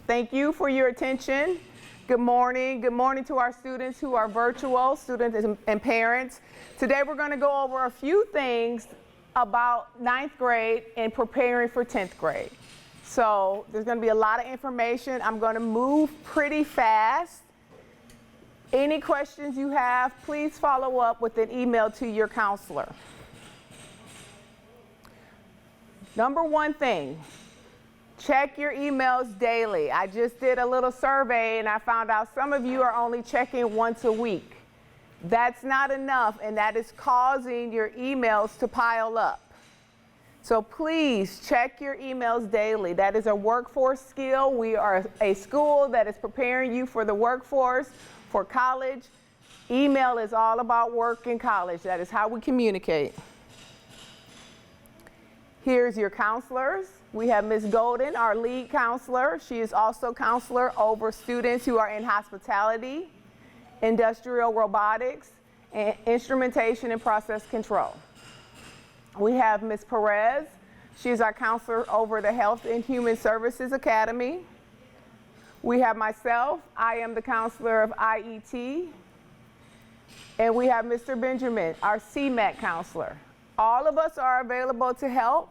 Thank you for your attention. Good morning. Good morning to our students who are virtual, students and parents. Today we're going to go over a few things about 9th grade and preparing for 10th grade. So there's going to be a lot of information. I'm going to move pretty fast. Any questions you have, please follow up with an email to your counselor. Number one thing, check your emails daily. I just did a little survey and I found out some of you are only checking once a week. That's not enough, and that is causing your emails to pile up. So please check your emails daily. That is a workforce skill. We are a school that is preparing you for the workforce, for college. Email is all about work in college. That is how we communicate. Here's your counselors. We have Ms. Golden, our lead counselor. She is also counselor over students who are in hospitality, industrial robotics, and instrumentation and process control. We have Ms. Perez. She is our counselor over the Health and Human Services Academy. We have myself. I am the counselor of IET. And we have Mr. Benjamin, our CMAC counselor. All of us are available to help.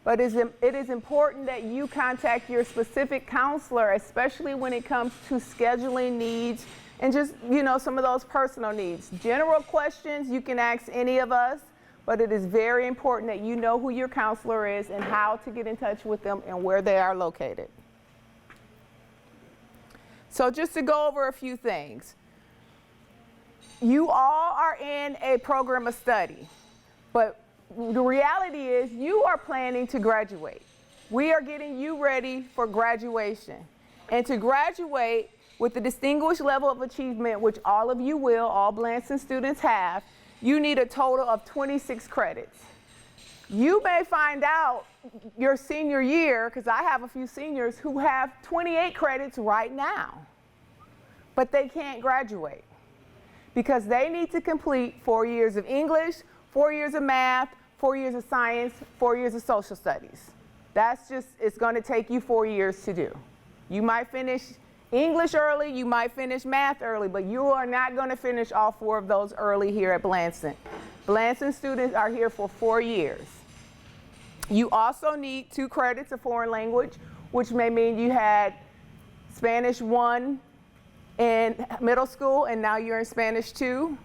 But it is important that you contact your specific counselor, especially when it comes to scheduling needs and just, some of those personal needs. General questions, you can ask any of us, but it is very important that you know who your counselor is and how to get in touch with them and where they are located. So just to go over a few things. You all are in a program of study, but the reality is you are planning to graduate. We are getting you ready for graduation. And to graduate with the distinguished level of achievement, which all of you will, all Blanson students have, you need a total of 26 credits. You may find out your senior year, because I have a few seniors who have 28 credits right now, but they can't graduate because they need to complete 4 years of English, 4 years of math, 4 years of science, 4 years of social studies. It's going to take you 4 years to do. You might finish English early, you might finish math early, but you are not going to finish all 4 of those early here at Blanson. Blanson students are here for 4 years. You also need 2 credits of foreign language, which may mean you had Spanish 1 in middle school and now you're in Spanish 2.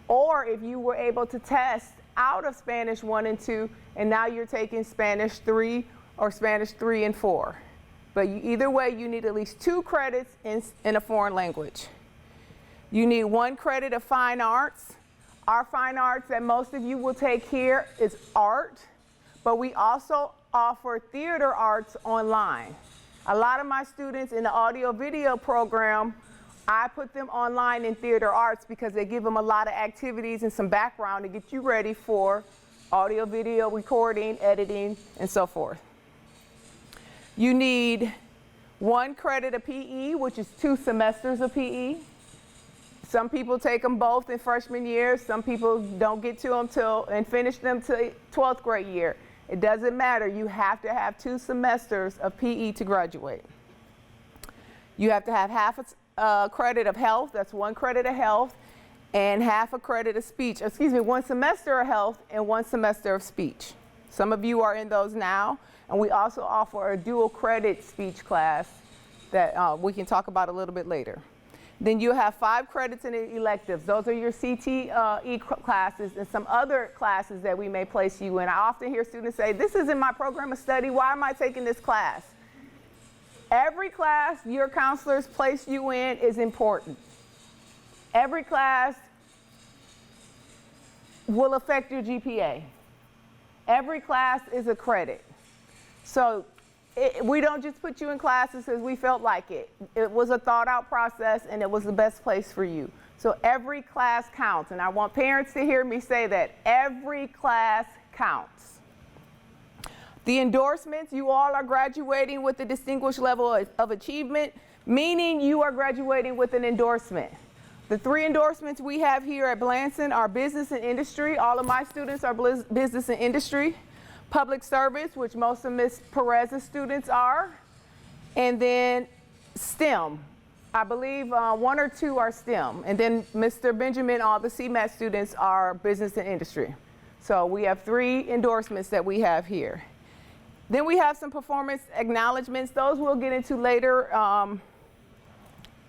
Or if you were able to test out of Spanish 1 and 2, and now you're taking Spanish 3 or Spanish 3 and 4. But either way, you need at least 2 credits in a foreign language. You need 1 credit of fine arts. Our fine arts that most of you will take here is art, but we also offer theater arts online. A lot of my students in the audio video program, I put them online in theater arts because they give them a lot of activities and some background to get you ready for audio, video, recording, editing, and so forth. You need 1 credit of PE, which is 2 semesters of PE. Some people take them both in freshman year. Some people don't get to them and finish them till 12th grade year. It doesn't matter. You have to have 2 semesters of PE to graduate. You have to have half a credit of health, that's 1 credit of health, and half a credit of speech. 1 semester of health and 1 semester of speech. Some of you are in those now, and we also offer a dual credit speech class that we can talk about a little bit later. Then you have 5 credits in electives. Those are your CTE classes and some other classes that we may place you in. I often hear students say, this isn't my program of study, why am I taking this class? Every class your counselors place you in is important. Every class will affect your GPA. Every class is a credit. So we don't just put you in classes because we felt like it. It was a thought out process and it was the best place for you. So every class counts, and I want parents to hear me say that. Every class counts. The endorsements, you all are graduating with a distinguished level of achievement, meaning you are graduating with an endorsement. The 3 endorsements we have here at Blanson are business and industry. All of my students are business and industry. Public service, which most of Ms. Perez's students are. And then STEM. I believe 1 or 2 are STEM. And then Mr. Benjamin, all the CMAT students are business and industry. So we have 3 endorsements that we have here. Then we have some performance acknowledgments. Those we'll get into later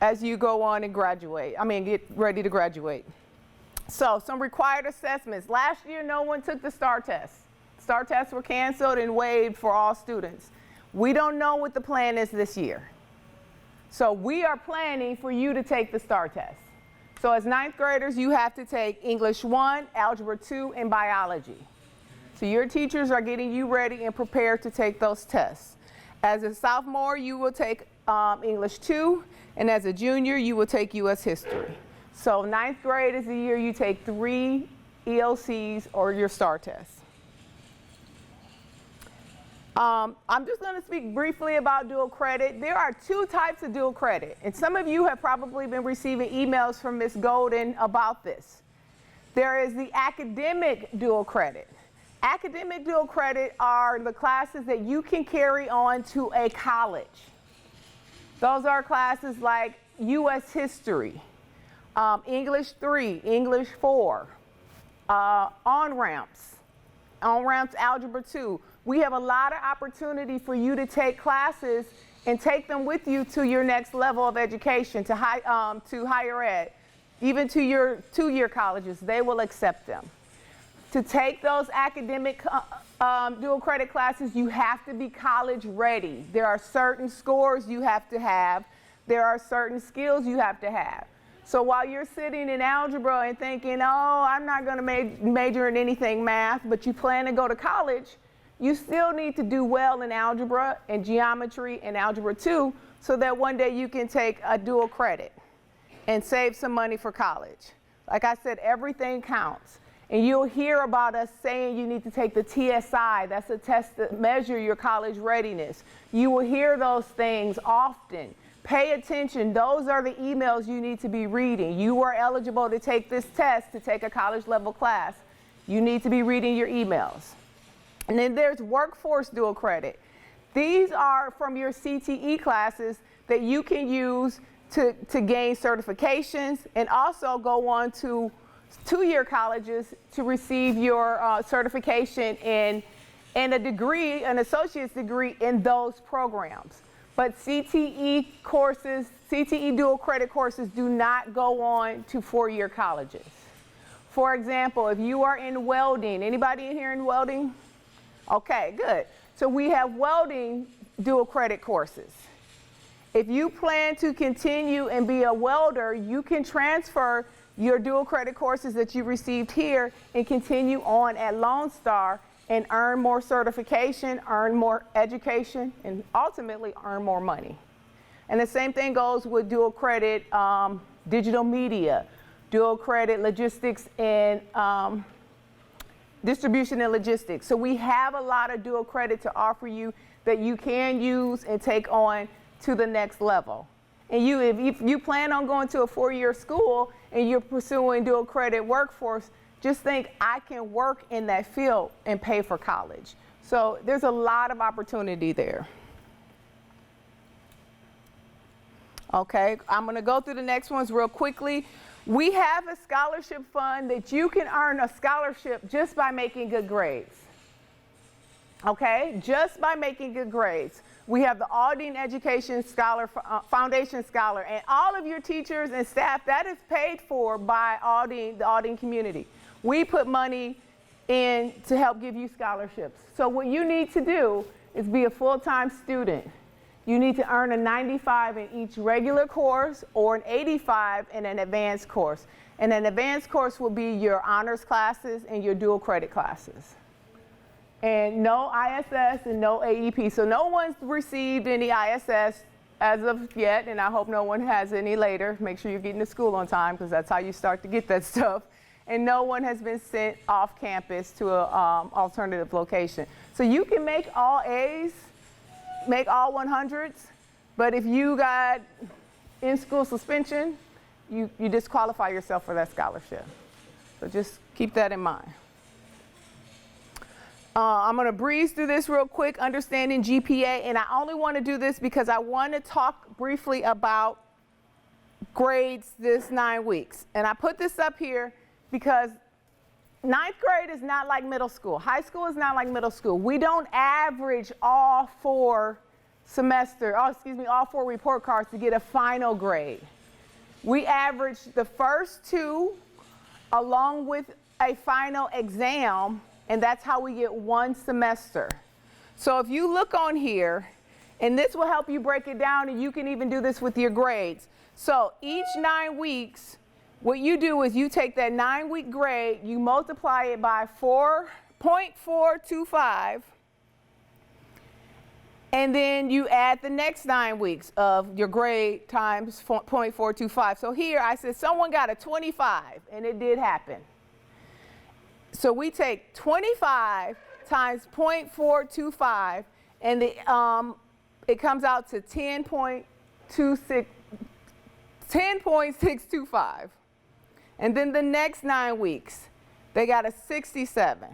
as you go on and graduate. Get ready to graduate. So some required assessments. Last year, no one took the STAR test. STAR tests were canceled and waived for all students. We don't know what the plan is this year. So we are planning for you to take the STAR test. So as 9th graders, you have to take English 1, Algebra 2, and Biology. So your teachers are getting you ready and prepared to take those tests. As a sophomore, you will take English 2, and as a junior, you will take U.S. History. So 9th grade is the year you take 3 ELCs or your STAR test. I'm just going to speak briefly about dual credit. There are 2 types of dual credit, and some of you have probably been receiving emails from Ms. Golden about this. There is the academic dual credit. Academic dual credit are the classes that you can carry on to a college. Those are classes like U.S. History, English 3, English 4, on-ramps, Algebra 2. We have a lot of opportunity for you to take classes and take them with you to your next level of education, to higher ed, even to your 2-year colleges. They will accept them. To take those academic dual credit classes, you have to be college ready. There are certain scores you have to have. There are certain skills you have to have. So while you're sitting in algebra and thinking, oh, I'm not going to major in anything math, but you plan to go to college, you still need to do well in algebra and geometry and Algebra 2 so that one day you can take a dual credit and save some money for college. Like I said, everything counts. And you'll hear about us saying you need to take the TSI. That's a test that measures your college readiness. You will hear those things often. Pay attention. Those are the emails you need to be reading. You are eligible to take this test to take a college level class. You need to be reading your emails. And then there's workforce dual credit. These are from your CTE classes that you can use to gain certifications and also go on to 2-year colleges to receive your certification in a degree, an associate's degree in those programs. But CTE courses, CTE dual credit courses do not go on to 4-year colleges. For example, if you are in welding, anybody in here in welding? Okay, good. So we have welding dual credit courses. If you plan to continue and be a welder, you can transfer your dual credit courses that you received here and continue on at Lone Star and earn more certification, earn more education, and ultimately earn more money. And the same thing goes with dual credit digital media, dual credit logistics and distribution and logistics. So we have a lot of dual credit to offer you that you can use and take on to the next level. And if you plan on going to a 4-year school and you're pursuing dual credit workforce, just think, I can work in that field and pay for college. So there's a lot of opportunity there. Okay, I'm going to go through the next ones real quickly. We have a scholarship fund that you can earn a scholarship just by making good grades. Okay, just by making good grades. We have the Aldine Education Scholar, Foundation Scholar, and all of your teachers and staff, that is paid for by Aldine, the Aldine community. We put money in to help give you scholarships. So what you need to do is be a full-time student. You need to earn a 95 in each regular course or an 85 in an advanced course. And an advanced course will be your honors classes and your dual credit classes. And no ISS and no AEP. So no one's received any ISS as of yet, and I hope no one has any later. Make sure you're getting to school on time, because that's how you start to get that stuff. And no one has been sent off campus to an alternative location. So you can make all A's, make all 100s, but if you got in-school suspension, you disqualify yourself for that scholarship. So just keep that in mind. I'm going to breeze through this real quick, understanding GPA, and I only want to do this because I want to talk briefly about grades this 9 weeks. And I put this up here because 9th grade is not like middle school. High school is not like middle school. We don't average all 4 report cards to get a final grade. We average the first 2 along with a final exam, and that's how we get 1 semester. So if you look on here, and this will help you break it down, and you can even do this with your grades. So each 9 weeks, what you do is you take that 9-week grade, you multiply it by 4.425, and then you add the next 9 weeks of your grade times 0.425. So here I said someone got a 25, and it did happen. So we take 25 times 0.425, and it comes out to 10.625. And then the next 9 weeks, they got a 67.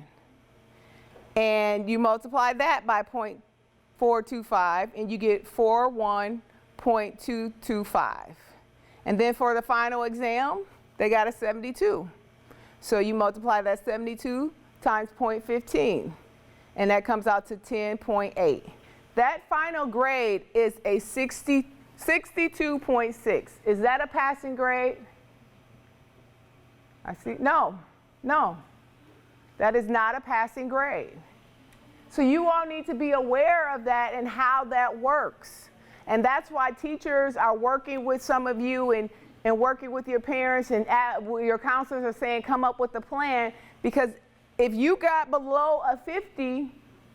And you multiply that by 0.425, and you get 41.225. And then for the final exam, they got a 72. So you multiply that 72 times 0.15, and that comes out to 10.8. That final grade is a 62.6. Is that a passing grade? I see. No. That is not a passing grade. So you all need to be aware of that and how that works. And that's why teachers are working with some of you and working with your parents, and your counselors are saying come up with a plan, because if you got below a 50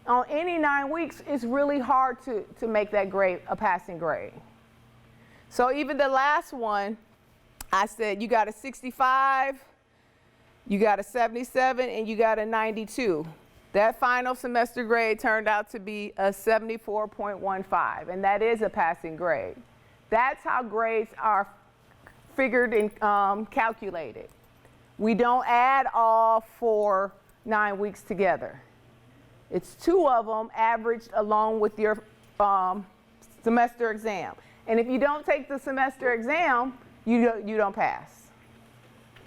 on any 9 weeks, it's really hard to make that grade a passing grade. So even the last one, I said you got a 65, you got a 77, and you got a 92. That final semester grade turned out to be a 74.15, and that is a passing grade. That's how grades are figured and calculated. We don't add all 4 9 weeks together. It's 2 of them averaged along with your semester exam. And if you don't take the semester exam, you don't pass.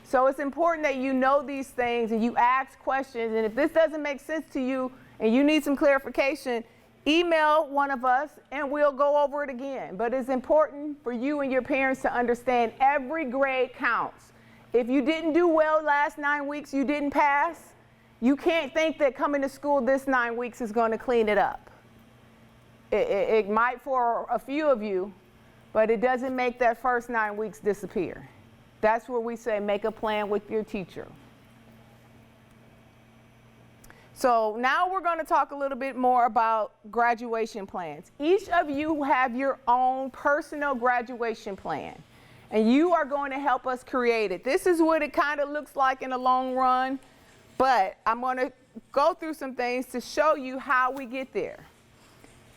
So it's important that you know these things and you ask questions. And if this doesn't make sense to you and you need some clarification, email one of us and we'll go over it again. But it's important for you and your parents to understand every grade counts. If you didn't do well last 9 weeks, you didn't pass, you can't think that coming to school this 9 weeks is going to clean it up. It might for a few of you, but it doesn't make that first 9 weeks disappear. That's where we say make a plan with your teacher. So now we're going to talk a little bit more about graduation plans. Each of you have your own personal graduation plan, and you are going to help us create it. This is what it kind of looks like in the long run, but I'm going to go through some things to show you how we get there.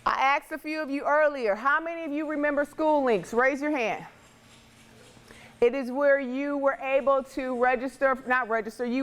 I asked a few of you earlier, how many of you remember school links? Raise your hand. It is where you were able to you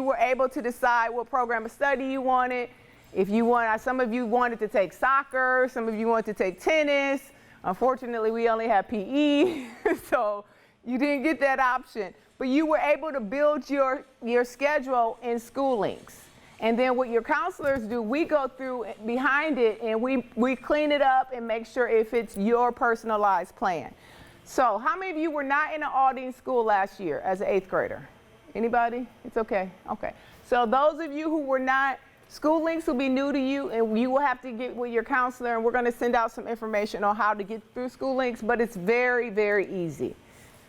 were able to decide what program of study you wanted. If you want, some of you wanted to take soccer, some of you wanted to take tennis. Unfortunately, we only have PE, so you didn't get that option. But you were able to build your schedule in school links. And then what your counselors do, we go through behind it and we clean it up and make sure it fits your personalized plan. So how many of you were not in an auditing school last year as an 8th grader? Anybody? It's okay. Okay. So those of you who were not, school links will be new to you, and you will have to get with your counselor, and we're going to send out some information on how to get through school links, but it's very, very easy.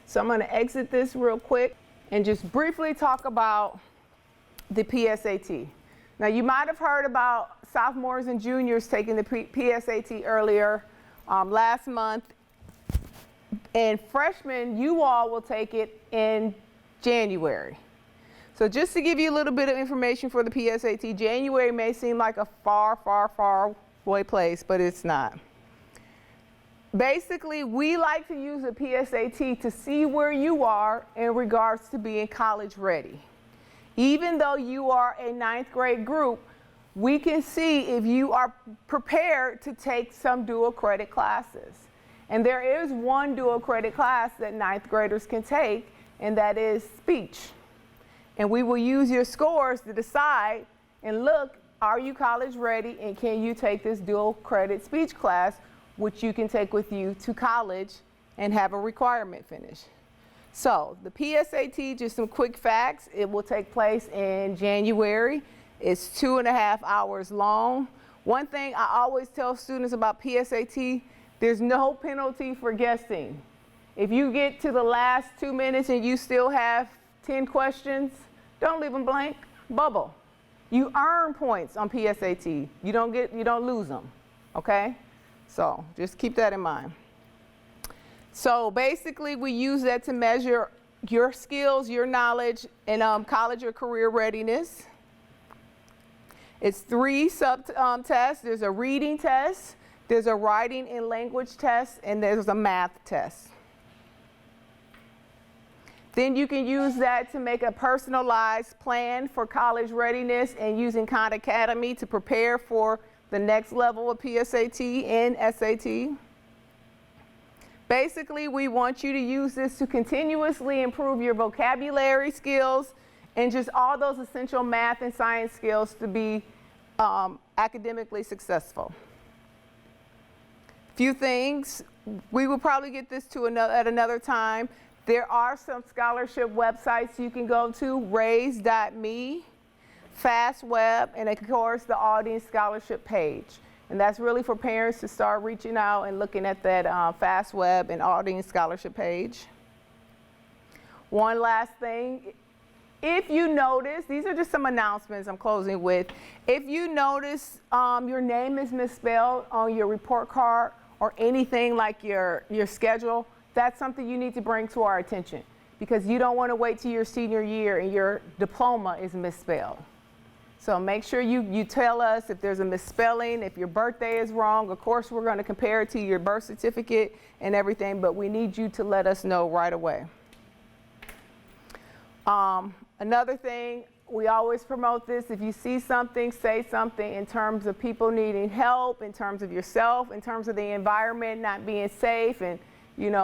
So I'm going to exit this real quick and just briefly talk about the PSAT. Now you might have heard about sophomores and juniors taking the PSAT earlier last month. And freshmen, you all will take it in January. So just to give you a little bit of information for the PSAT, January may seem like a far, far, far away place, but it's not. Basically, we like to use the PSAT to see where you are in regards to being college ready. Even though you are a 9th grade group, we can see if you are prepared to take some dual credit classes. And there is one dual credit class that 9th graders can take, and that is speech. And we will use your scores to decide and look, are you college ready, and can you take this dual credit speech class, which you can take with you to college and have a requirement finish. So the PSAT, just some quick facts, it will take place in January. It's 2.5 hours long. One thing I always tell students about PSAT, there's no penalty for guessing. If you get to the last 2 minutes and you still have 10 questions, don't leave them blank, bubble. You earn points on PSAT. You don't lose them, okay? So just keep that in mind. So basically we use that to measure your skills, your knowledge, and college or career readiness. It's 3 tests. There's a reading test, there's a writing and language test, and there's a math test. Then you can use that to make a personalized plan for college readiness and using Khan Academy to prepare for the next level of PSAT and SAT. Basically, we want you to use this to continuously improve your vocabulary skills and just all those essential math and science skills to be academically successful. Few things, we will probably get this to at another time. There are some scholarship websites you can go to, raise.me, FastWeb, and of course the Audience Scholarship page. And that's really for parents to start reaching out and looking at that FastWeb and Audience Scholarship page. One last thing, if you notice, these are just some announcements I'm closing with. If you notice your name is misspelled on your report card or anything like your schedule, that's something you need to bring to our attention, because you don't want to wait till your senior year and your diploma is misspelled. So make sure you tell us if there's a misspelling, if your birthday is wrong. Of course, we're going to compare it to your birth certificate and everything, but we need you to let us know right away. Another thing, we always promote this. If you see something, say something in terms of people needing help, in terms of yourself, in terms of the environment not being safe, and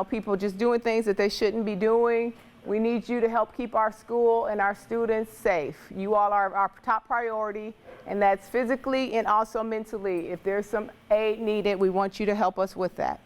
people just doing things that they shouldn't be doing. We need you to help keep our school and our students safe. You all are our top priority, and that's physically and also mentally. If there's some aid needed, we want you to help us with that.